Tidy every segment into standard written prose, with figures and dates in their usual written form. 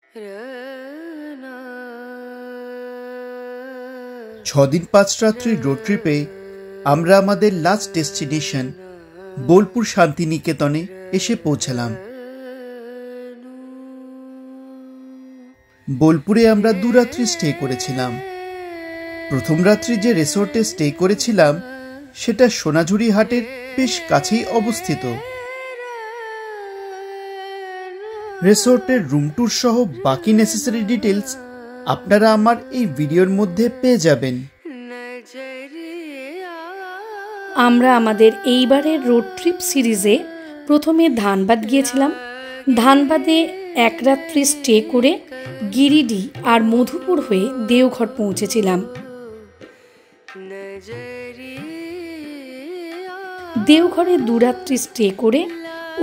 6 दिन 5 রাত্রির রোড ট্রিপে আমরা আমাদের লাস্ট ডেস্টিনেশন বোলপুর শান্তিনিকেতনে এসে পৌঁছালাম। বোলপুরে আমরা 2 রাত্রি স্টে করেছিলাম। প্রথম রাত্রি যে রিসোর্টে স্টে করেছিলাম সেটা সোনাঝুরি হাটের বেশ কাছেই অবস্থিত। রিসোর্টের রুম ট্যুর সহ বাকি নেসেসারি ডিটেলস আপনারা আমার এই ভিডিওর মধ্যে পেয়ে যাবেন। আমরা আমাদের এইবারের রোড ট্রিপ সিরিজে প্রথমে ধানবাদ গিয়েছিলাম। ধানবাদে 1 রাত্রি স্টে করে গিরিডি আর মধুপুর হয়ে দেওঘর পৌঁছেছিলাম। দেওঘরে 2 রাত্রি স্টে করে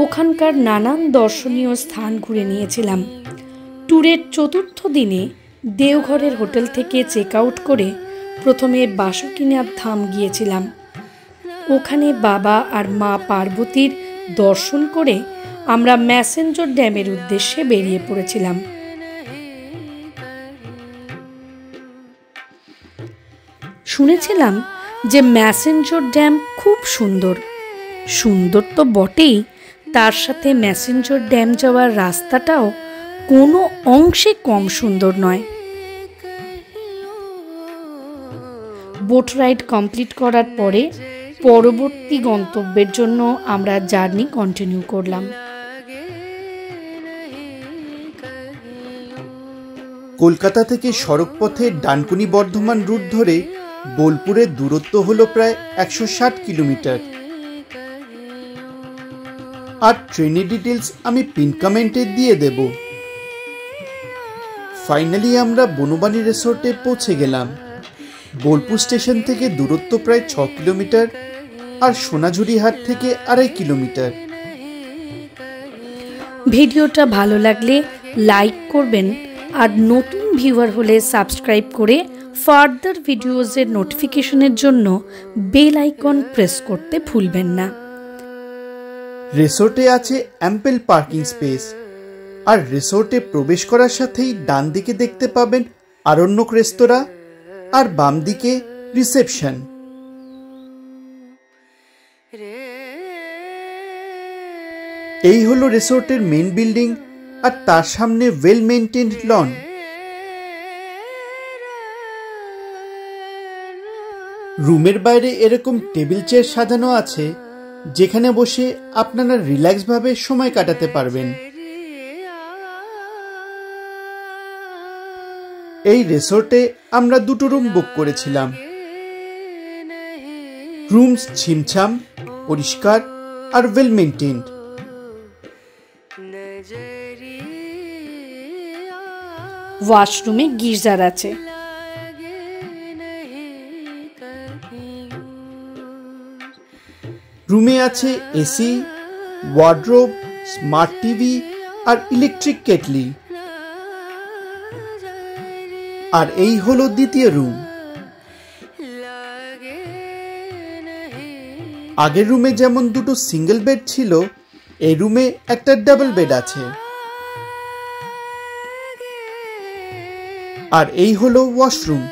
ওখানকার নানান দর্শনীয় স্থান ঘুরে নিয়েছিলাম। ট্যুরের 4র্থ দিনে দেওঘরের হোটেল থেকে চেক আউট করে প্রথমে বাসুকীনাথ ধাম গিয়েছিলাম। ওখানে বাবা আর মা পার্বতীর দর্শন করে আমরা ম্যাসেঞ্জর ড্যামের উদ্দেশ্যে বেরিয়ে পড়েছিলাম। শুনেছিলাম যে ম্যাসেঞ্জর ড্যাম খুব সুন্দর। সুন্দর তো বটেই, তার সাথে ম্যাসেঞ্জর ড্যাম যাওয়ার রাস্তাটাও কোনো অংশে কম সুন্দর নয়। বোট রাইড কমপ্লিট করার পরে পরবর্তী গন্তব্যের জন্য আমরা জার্নি কন্টিনিউ করলাম। কলকাতা থেকে সড়কপথে ডানকুনি বর্ধমান রুট ধরে বোলপুরের দূরত্ব হলো প্রায় 160 কিলোমিটার। আর ট্রেনের ডিটেলস আমি পিন কমেন্টে দিয়ে দেব। ফাইনালি আমরা বনবাণী রিসোর্টে পৌঁছে গেলাম। বোলপুর স্টেশন থেকে দূরত্ব প্রায় 6 কিলোমিটার আর সোনাঝুরি হাট থেকে 2.5 কিলোমিটার। ভিডিওটা ভালো লাগলে লাইক করবেন আর নতুন ভিউয়ার হলে সাবস্ক্রাইব করে ফার্দার ভিডিওজের নোটিফিকেশনের জন্য বেল আইকন প্রেস করতে ভুলবেন না। রিসোর্টে আছে অ্যাম্পল পার্কিং স্পেস। আর রিসোর্টে প্রবেশ করার সাথেই ডান দিকে দেখতে পাবেন আরণ্যক রেস্তোরাঁ আর বাম দিকে রিসেপশন। এই হলো রিসোর্টের মেইন বিল্ডিং আর তার সামনে ওয়েল মেইনটেইনড লন। রুমের বাইরে এরকম টেবিল চেয়ার সাজানো আছে যেখানে বসে আপনারা রিল্যাক্স ভাবে সময় কাটাতে পারবেন। এই রিসোর্টে আমরা 2টো রুম বুক করেছিলাম। রুমস ছিমছাম, পরিষ্কার আর ওয়েল মেইনটেইনড। ওয়াশরুমে গিজার আছে। রুমে আছে এসি, ওয়ার্ডরোব, স্মার্ট টিভি আর ইলেকট্রিক কেটলি। আর এই হলো দ্বিতীয় রুম। আগের রুমে যেমন 2টো সিঙ্গেল বেড ছিল, এই রুমে একটা ডাবল বেড আছে। আর এই হলো ওয়াশরুম।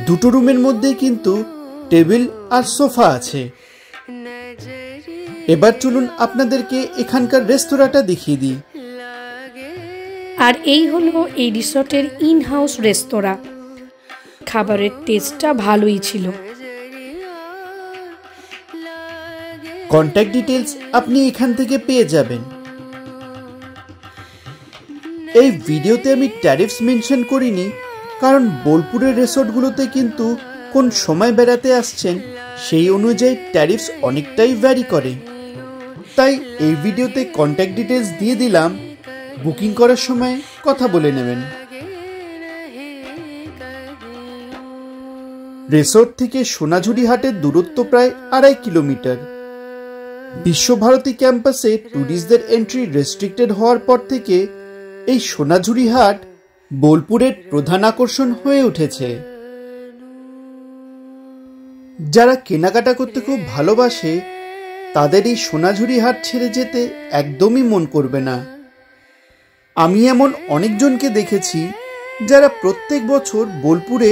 দুটো রুমের মধ্যে কিন্তু টেবিল আর সোফা আছে। এবার চলুন আপনাদেরকে এখানকার রেস্তোরাঁটা দেখিয়ে দিই। আর এই হলো এই রিসোর্টের ইন হাউস রেস্তোরাঁ। খাবারের টেস্টটা ভালোই ছিল। কন্ট্যাক্ট ডিটেলস আপনি এখান থেকে পেয়ে যাবেন। এই ভিডিওতে আমি ট্যারিফস মেনশন করিনি, কারণ বোলপুরের রিসোর্টগুলোতে কিন্তু কোন সময় বেড়াতে আসছেন সেই অনুযায়ী ট্যারিফস অনেকটাই ভ্যারি করে। তাই এই ভিডিওতে কন্ট্যাক্ট ডিটেলস দিয়ে দিলাম, বুকিং করার সময় কথা বলে নেবেন। রিসোর্ট থেকে সোনাঝুরি হাটের দূরত্ব প্রায় 2.5 কিলোমিটার। বিশ্বভারতী ক্যাম্পাসে ট্যুরিস্টদের এন্ট্রি রেস্ট্রিক্টেড হওয়ার পর থেকে এই সোনাঝুরি হাট বোলপুরের প্রধান আকর্ষণ হয়ে উঠেছে। যারা কেনাকাটা করতে খুব ভালোবাসে তাদের এই সোনাঝুরি হাট ছেড়ে যেতে একদমই মন করবে না। আমি এমন অনেকজনকে দেখেছি যারা প্রত্যেক বছর বোলপুরে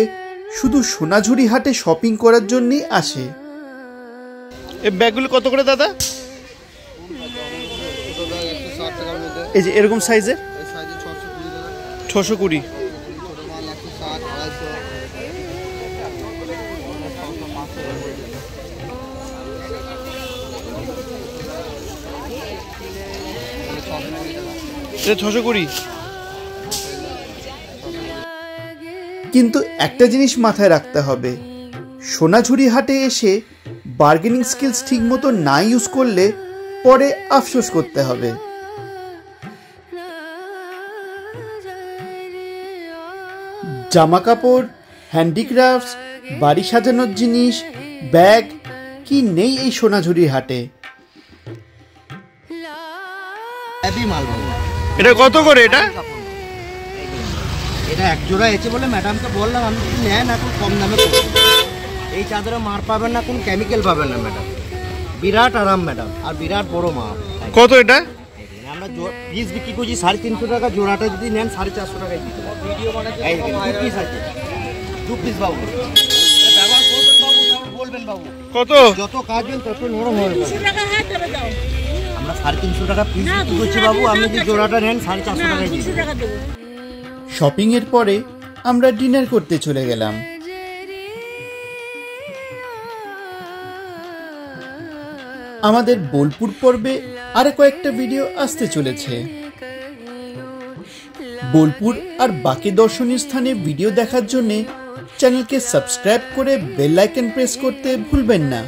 শুধু সোনাঝুরি হাটে শপিং করার জন্যই আসে। এই ব্যাগগুলো কত করে দাদা? এই যে এরকম সাইজের 620। এটা 620। কিন্তু একটা জিনিস মাথায় রাখতে হবে, সোনাঝুরি হাটে এসে বার্গেনিং স্কিলস ঠিক মতো না ইউজ করলে পরে আফসোস করতে হবে। জামা কাপড়, হ্যান্ডিক্রাফটস, বাড়ি সাজানোর জিনিস, ব্যাগ কি নেই এই সোনাঝুরি হাটে। এটা কত করে? এটা এক জোড়া এসে বলে ম্যাডামকে বললাম আমি যদি নেন এখন কম দামে এই চাদরে মার পাবেন না, কোন কেমিক্যাল পাবেন না ম্যাডাম, বিরাট আরাম ম্যাডাম, আর বিরাট বড় মাপ। কত এটা? আমরা পিস বিক্রি করছি 350 টাকা, জোড়াটা যদি নেন 450 টাকায় দিতে হবে। দু পিস আছে, 2 পিস বাবু ব্যবহার করবেন বাবু, বলবেন বাবু কত, যত কাজবেন তত নরম হবে। আমরা 350 টাকা পিস বিক্রি করছি বাবু, আপনি যদি জোড়াটা নেন 450 টাকায় দিতে হবে। শপিং এর পরে আমরা ডিনার করতে চলে গেলাম। আমাদের বোলপুর পর্বে আরো কয়েকটা ভিডিও আসতে চলেছে। বোলপুর আর বাকি দর্শনীয় স্থানে ভিডিও দেখার জন্য চ্যানেলকে সাবস্ক্রাইব করে বেল আইকন প্রেস করতে ভুলবেন না।